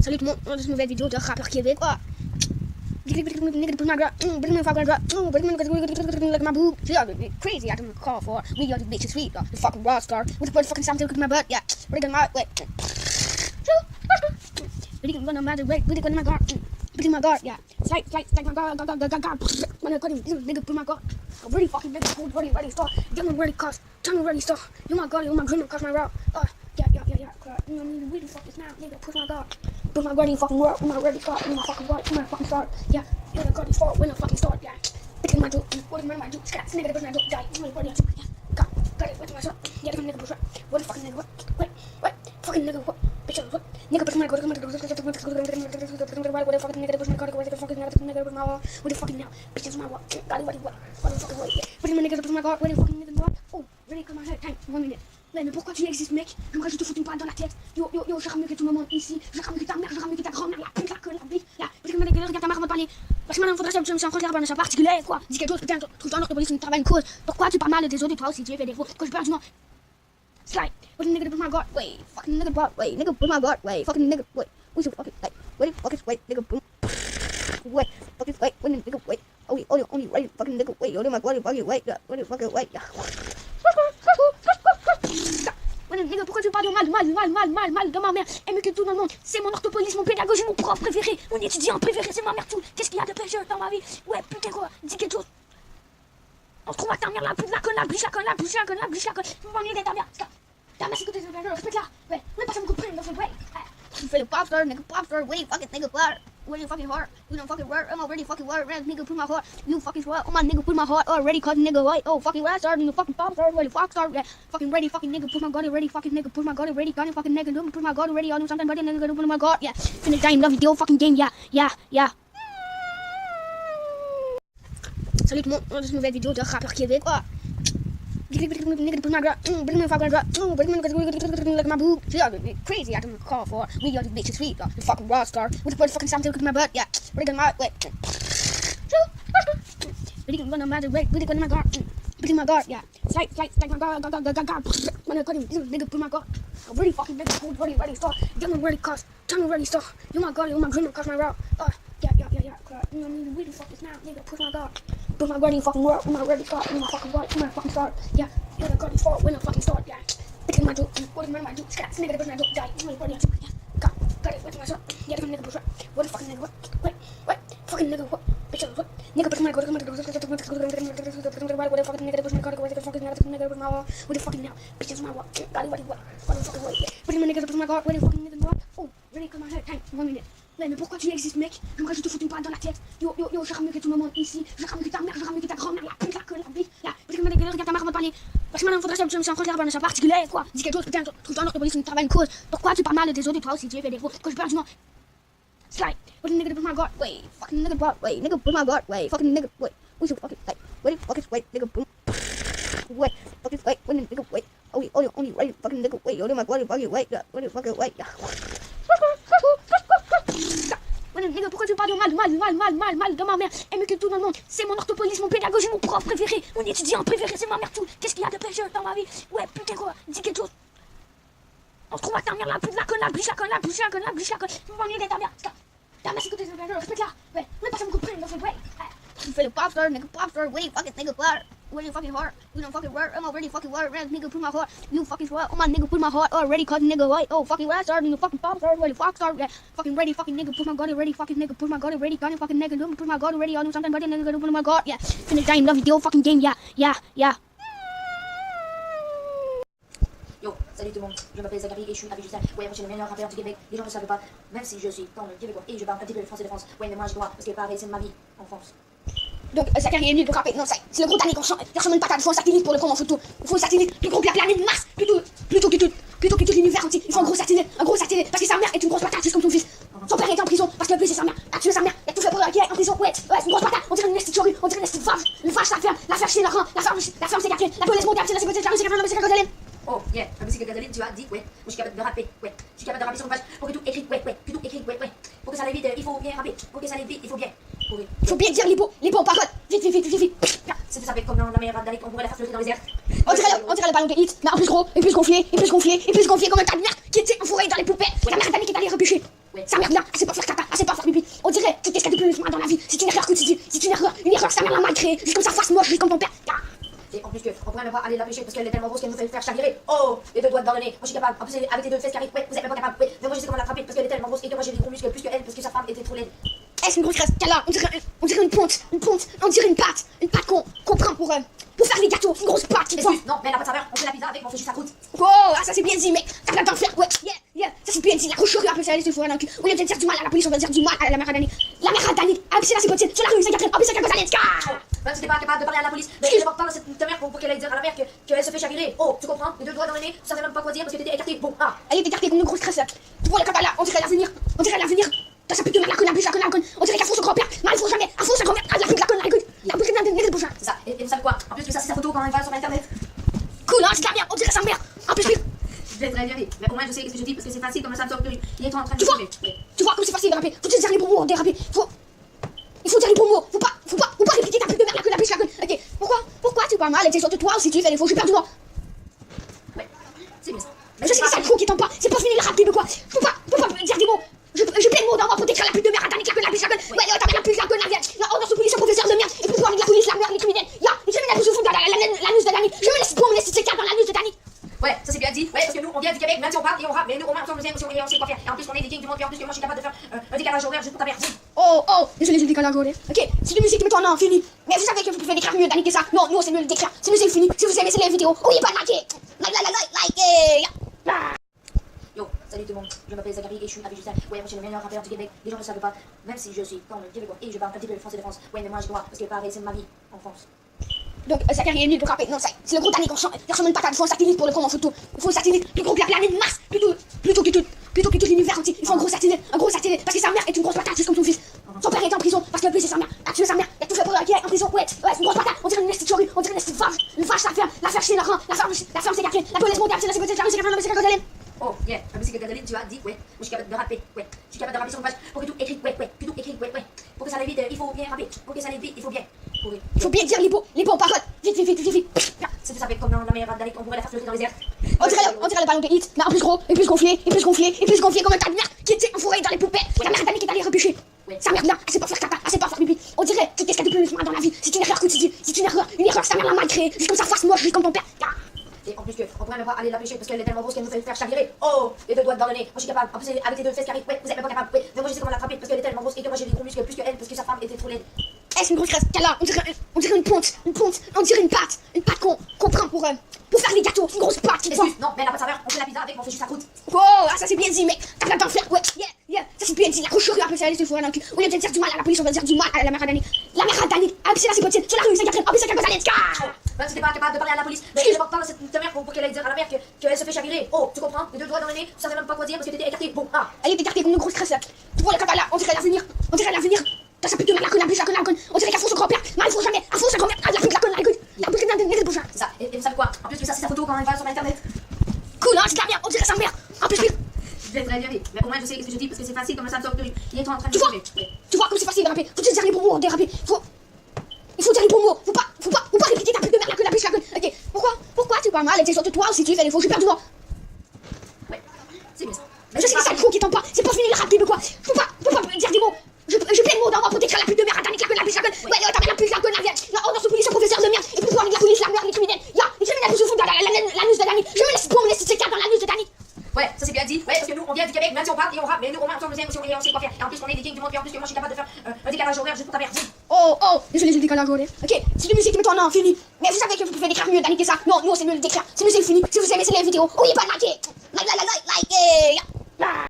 Salut tout le monde, dans cette nouvelle vidéo de rappeur québécois. Nigga put my girl, bring me fucking girl, bring me like my boob. She crazy, I can call for. We are the bitches sweet, the fucking raw star. With the fucking sound to my butt, yeah. Really gonna my way. Really gonna my way, really gonna my guard, really my guard, yeah. Slight my guard. When I cut him, nigga put my guard. Really fucking nigga, cold, ready, start. Tell me ready, cause, tell me ready, start. You my guard, you my grin, cause my route. Yeah. You know what I mean? The fuck is now, nigga, push my guard. Put my guard in fucking world, my ready card, in my fucking guard, in my fucking start. Yeah, you're the guard is forward, when I fucking start, yeah. Bitch, my joke, what is my joke? Scats, nigga, the person I don't die. You my body, yeah. Got it, what's my shot? Yeah, the nigga, push right. What the fucking nigga, what? What? Fucking nigga, what? Bitch, what? Nigga, push my guard, what the fucking nigga, push my guard, what the fucking nigga, push my wall, what the fucking now? Bitches, my what? Got it, what the fucking what? Yeah. But my nigga, push my guard, what the fucking nigga, what? Oh, really, come on, time, 1 minute. Ouais, mais pourquoi tu existes, mec? J'aimerais que je te foute une balle dans la tête. Yo, je rame mieux que tout le monde ici. Je rame mieux que ta mère, je rame mieux que ta grand-mère, la pute, la queue, la bite. Là, parce que regarde ta mère avant de parler. Parce que maintenant, faudrait que je me sens contre l'arbre dans sa particulier, quoi. Dis quelque chose, putain, trouve-toi un autre police, une travail, une cause. Pourquoi tu parles mal des autres, toi aussi, tu fais des faux? Que je perds du nom. Slide. What the nigga put my guard? Wait, fucking nigga put, wait, nigga put my guard. Wait, fucking nigga, wait. Who's the fucking, like, wait, fucking, wait, nigga put. Wait, fucking, wait, when the nigga, wait. Only, right, fucking nigga, wait, my guard, fucking, wait, what the fucking, wait, yeah. Nigga, pourquoi tu parles mal de ma mère? Elle mieux que tout dans le monde. C'est mon orthophoniste, mon pédagogie, mon prof préféré, mon étudiant préféré, c'est ma mère tout. Qu'est-ce qu'il y a de pêcheur dans ma vie? Ouais, putain quoi, dis quelque chose. On se trouve à ta mère, la pute, la conne, la bouche, la conne. Vous m'ennuyez d'être ta mère. Ta mère, c'est que t'es un pêcheur, respecte-la. Ouais, on est pas ça me comprendre dans ce way. Tu fais le popstar, nigga, wait, fucking nigga, what you fucking heart? You don't fucking work, I'm already fucking work, nigga, put my heart, you fucking sweat, oh my nigga, put my heart, already cause nigga, white, oh fucking rap star, nigga, fucking pop star, ready, fox star, yeah, fucking ready, fucking nigga, put my god ready, fucking nigga, put my god ready, gun fucking nigga, do put my god ready, I'll do something, buddy, nigga, do put my god, yeah, finish time, love video, fucking game, yeah. Salut tout le monde, dans cette nouvelle vidéo de rappeur québécois. Nigga put my girl, bring me fucking girl, bring me like my boob. She crazy, I can call for. We are the bitches sweet, the fucking raw star. With the fucking sound to my butt, yeah. Really gonna my way. Really gonna my way, really gonna my guard, really my guard, yeah. Slight my guard. When I cut him, nigga put my guard. Really fucking nigga, cold, ready, start. Tell me ready, cause, tell me ready, start. You my guard, you my grin, cause my route. Yeah. You know what I mean? We the fuck is now, nigga, push my guard. Put my guard in fucking world, my ready card, in my fucking guard, in my fucking start. Yeah, you're the guard is forward, when I fucking start, yeah. Bitch, my joke, what is my joke? Scats, nigga, the person I don't die. You my body, yeah. Got it, what's my shot? Yeah, the nigga push right. What the fucking nigga, what? What? Fucking nigga, what? Bitch, what? Nigga, push my guard, what the fucking nigga, push my guard, what the fucking nigga, push my wall, what the fucking now? Bitches, my what? Got it, what the fucking way, yeah. But my nigga, push my guard, what the fucking nigga, what? Oh, really, come on, time, 1 minute. Ouais, mais pourquoi tu existes, mec? J'aimerais que je te foute une balle dans la tête. Yo, je rame mieux que tout le monde ici. Je rame mieux que ta mère, je rame mieux que ta grand-mère, la pute, la queue, la bite. Là, parce que regarde ta mère avant de parler. Parce que maintenant, faudrait que je me sens contre l'arbre dans sa particulier, quoi. Dis quelque chose, putain, trouve-toi un autre police, une travail, une cause. Pourquoi tu parles mal des autres, toi aussi, tu fais des faux? Que je perds du nom. Slide. What the nigga put my guard? Wait, fucking nigga put, wait, nigga put my guard. Wait, fucking nigga, wait. Who's the fucking, like, wait, fucking, wait, nigga put. Wait, fucking, wait, when the nigga, wait. Only, right, fucking nigga, wait, my god, fucking, wait, what the fucking, wait, yeah. Nigga, pourquoi tu parles mal de ma mère? Elle mieux que tout dans le monde. C'est mon orthophoniste, mon pédagogie, mon prof préféré, mon étudiant préféré, c'est ma mère tout. Qu'est-ce qu'il y a de pêcheur dans ma vie? Ouais, putain quoi, dis quelque chose. On se trouve à ta mère, la pute, la conne, la bouche, la conne. Vous m'ennuyez d'être ta mère. Ta mère, c'est que t'es un pêcheur, respecte-la. Ouais, on est pas ça me comprendre dans ce way. Tu fais le popstar, nigga, wait, fucking nigga, what you fucking heart? You don't fucking work, I'm already fucking work, nigga, put my heart, you fucking sweat, oh my nigga, put my heart, already cause nigga, white, oh fucking rap star, nigga, fucking pop star, ready, fox star, yeah, fucking ready, fucking nigga, put my god ready, fucking nigga, put my god ready, gun fucking nigga, do put my god ready, I'll do something, buddy, nigga, do put my god, yeah, finish time, love video, fucking game, yeah. Yo, salut tout le monde, je m'appelle Zachary et je suis avec Justin. Ouais, moi je suis le meilleur rappeur du Québec, les gens ne le savent pas, même si je suis dans le Québécois et je parle un petit peu le français de France. Ouais, mais moi je dois, parce que pareil, c'est ma vie en France. Donc, Zachary est nul pour rapper, non, c'est le gros tanné qu'on chante, personne ne patate, il faut un satellite pour le prendre en photo. Il faut un satellite plus gros que la planète Mars, plutôt que tout l'univers entier. Il faut un gros satellite, parce que sa mère est une grosse patate, juste comme son fils. Son père est en prison, parce que le fils c'est sa mère, a tué sa mère, il a tout fait pour elle, qui est en prison, ouais, c'est une grosse patate, on dirait une nestie de chorus, on dirait une nestie de vache, une vache, la ferme chez Laurent, la ferme c'est Catherine, la police mondiale, c'est la sécurité, la sécurité, c'est Catherine. Oh, yeah, la musique de Gasoline, tu as dit, ouais, moi je suis capable de rapper, ouais, je suis capable de rapper sur une page, pour que tout écrit, ouais, que tout écrit, ouais, pour que ça aille vite, il faut bien rapper, pour que ça aille vite, il faut bien courir. Il faut bien dire les mots, paroles, vite. C'est ça fait comme dans la meilleure d'Alec, on pourrait la faire flotter dans les airs. On dirait le ballon de hit, mais en plus gros, et plus gonflé, comme un tas de merde qui était enfourré dans les poupées, la mère d'Annie qui est allée repêcher. Ouais, Sa mère là, elle sait pas faire caca, elle sait pas faire pipi. On dirait que qu'est-ce qu'elle a de plus mal dans la vie. C'est une erreur que tu dis, c'est une erreur, sa mère l'a mal créée. Juste comme sa face moche, juste comme ton père. Et en plus on pourrait même pas aller la pêcher parce qu'elle est tellement grosse qu'elle nous fait faire chavirer. Oh, les deux doigts dans le nez. Moi je suis capable. En plus avec les deux fesses qui arrivent, ouais, vous êtes même pas capable. Ouais, mais moi je sais comment l'attraper parce qu'elle est tellement grosse et que moi j'ai des gros muscles plus que elle parce que sa femme était trop laide. C'est une grosse graisse qu'elle a, on dirait une ponte, on dirait une pâte qu'on prend pour faire les gâteaux, une grosse pâte. Excuse, non, mais elle a pas de saveur. On fait la pizza avec, on fait juste sa croûte. Oh, ça c'est bien dit, mec. T'as plein d'en faire, ouais, yeah, ça c'est bien dit. La cochonnerie après ça, elle se fourrer dans le cul. Au lieu de dire du mal à la police, on va dire du mal à la mère Adani. La mère Adani, c'est là, c'est possible. Sur la rue, c'est Catherine, c'est quelque chose. Même si t'es pas capable de parler à la police, mais je parle à cette mère pour qu'elle aille dire à la mère qu'elle se fait chavirer. Oh, tu comprends? Les deux doigts dans le nez, tu savais même pas quoi dire parce que t'étais écarté. Bon, ah. Elle est écartée comme une grosse cresse. Tu vois le caca là, on dirait l'avenir. T'as sa pute de merde, la conne, la conne. On dirait qu'elle fonce son grand-père. Mais elle fonce jamais, elle fonce sa grand-mère. La pute, la conne, la pute, la bouche. C'est ça, et vous savez quoi? En plus que ça, c'est sa photo quand elle va sur internet. Cool, hein, c'est de la merde, on dirait sa mère. En plus, Je vais très bien dire, mais au moins je sais ce que je dis parce que c'est facile comme ça me sort plus. Il est en train de se Tu vois comme c'est facile de rapper. Faut dire les bons mots, déraper. Il faut dire les bons mots. Faut pas répéter ta pute de merde, la conne. Ok, pourquoi tu parles mal? Elle était sur toi aussi, tu fais les faux, je perds du nom. Ouais, c'est bien ça. Mais je sais que c'est ça le trou qui t'en pas. C'est pas fini le rap, mais quoi? Faut pas dire des mots. Je plein de mots dans moi pour décrire la pute de merde, la conne. Ouais, t'as la pute, la conne, la ordre sous police, professeur de merde. Et puis avec la police, la merde, les criminels. Les criminels poussent au fond de l'anus de Dani. Je me laisse ces cartes dans l'anus de Dani. Ouais, ça c'est bien dit. Ouais, parce que nous on vient du Québec, même si on parle et on rappe, mais nous au moins on nous aime aussi, on sait quoi faire. Et en plus on est des kings du monde, et en plus que moi je suis capable de faire un décalage horaire juste pour ta mère. Oh, désolé, j'ai le décalage horaire. Ok, c'est de musique, mais toi non, fini. Mais vous savez que vous pouvez décrire mieux Dani que ça. Non, nous c'est mieux le décrire. C'est mieux, c'est fini. Si vous aimez, c'est les vidéos. Oui, pas liker. Yo, salut tout le monde, je m'appelle Zachary et je suis avec Justin. Ouais, moi je suis le meilleur rappeur du Québec. Les gens ne le savent pas, même si je suis dans le Québécois et je parle un petit peu le français de France. Ouais, mais moi je dois, parce que pareil, c'est ma vie en France. Donc, Zachary est nul pour rapper. Non, c'est le gros Dani qu'on chante. Il ressemble à une patate. Il faut un satellite pour le prendre en photo. Il faut un satellite plus gros que la planète Mars. Plutôt que tout l'univers entier. Il faut un gros satellite. Parce que sa mère est une grosse patate, juste comme son fils. Son père est en prison parce que le plus c'est sa mère. A tué sa mère. Il a tout fait pour qu'il est en prison. Ouais, c'est une grosse patate. On dirait une nestie chorue. On dirait une nestie vache. Une vache, la faire chier leur rang. La ferme, c'est Catherine. La police mondiale, c'est la sécurité, c'est Catherine. Oh, yeah, la musique de Cataline, tu as dit, ouais, moi je suis capable de rapper, ouais, je suis capable de rapper sur une page, pour que tout écrit, ouais, que tout écrit, ouais, pour que ça aille vite, il faut bien rapper, pour que ça aille vite, il faut bien, il faut bien dire les bons paroles, vite, si tu savais comme dans la meilleure d'Alec, on pourrait la faire flotter dans les airs. On dirait le ballon de hit, mais en plus gros, et plus gonflé, comme un tas de merde qui était enfourré dans les poupées, la mère d'Annie qui est allée repêcher. Sa mère là, elle sait pas faire caca, elle sait pas faire pipi. On dirait que qu'est-ce qu'elle a de plus mal dans la vie. C'est une erreur que tu dis, c'est une erreur, sa mère l'a mal créée, juste comme sa face moche, juste comme ton père. Et en plus que, on pourrait même pas aller la pêcher parce qu'elle est tellement grosse qu'elle nous fait faire chavirer. Oh, les deux doigts dans le nez. Moi je suis capable. En plus avec les deux fesses qui arrivent, ouais, vous êtes même pas capable. Ouais, mais moi je sais comment l'attraper parce qu'elle est tellement grosse et que moi j'ai des gros muscles plus que elle parce que sa femme était trop laide. C'est une grosse graisse qu'elle a, on dirait une ponte, on dirait une pâte qu'on prend pour faire les gâteaux, une grosse pâte. Excuse, non, mais elle a pas de saveur. On fait la pizza avec, on fait juste sa croûte. Oh, ça c'est bien dit, mec. T'as plein d'en faire, ouais, yeah, ça c'est bien dit. La cochonnerie après ça, elle se fourrer dans le cul. Au lieu de dire du mal à la police, on va dire du mal à la mère Adani. La mère Adani, c'est là, c'est possible. Sur la rue, c'est Catherine, c'est quelque chose. Même si t'es pas capable de parler à la police, mais je parle à cette mère pour qu'elle aille dire à la mère qu'elle se fait chavirer. Oh, tu comprends? Les deux doigts dans le nez, tu savais même pas quoi dire parce que t'étais écarté. Bon, ah. Elle est écartée comme une grosse cresse. Tu vois le caca là, on dirait l'avenir. T'as sa pute de merde, la conne. On dirait qu'elle fonce son grand-père. Mais elle fonce jamais, elle fonce sa grand-mère. La pute, la conne. C'est ça, et vous savez quoi? En plus que ça, c'est sa photo quand elle va sur internet. Cool, hein, c'est de la merde, on dirait sa mère. En plus, je vais très bien dire, mais au moins je sais ce que je dis parce que c'est facile comme ça me sort plus. Il est en train de Tu vois comme c'est facile de rapper. Faut dire les bons mots, déraper. Il faut dire les bons mots. Faut pas répéter ta pute de merde, la conne. Ok, pourquoi tu parles mal? Elle était sur toi aussi, tu fais les faux, je perds du nom. Ouais, c'est bien ça. Je sais que c'est ça le trou qui t'en pas. C'est pas fini le rap, mais quoi? Faut pas dire des mots. Je plein de mots dans moi pour décrire la pute de merde, la conne. Ouais, t'as la pute, la conne, la ordre sous police, professeur de merde. Et puis avec la police, la merde, les criminels. Les criminels poussent au fond de l'anus de Dani. Je me laisse ces cartes dans l'anus de Dani. Ouais, ça c'est bien dit. Ouais, parce que nous on vient du Québec, même si on parle et on rappe, mais nous au moins on nous aime aussi, on sait quoi faire. Et en plus on est des kings du monde, et en plus que moi je suis capable de faire un décalage horaire juste pour ta mère. Oh, désolé, j'ai le décalage horaire. Ok, c'est de musique, mais toi non, fini. Mais vous savez que vous pouvez décrire mieux Dani que ça. Non, nous c'est mieux le décrire. C'est mieux, c'est fini. Si vous aimez, c'est les vidéos. Oui, pas liker. Like.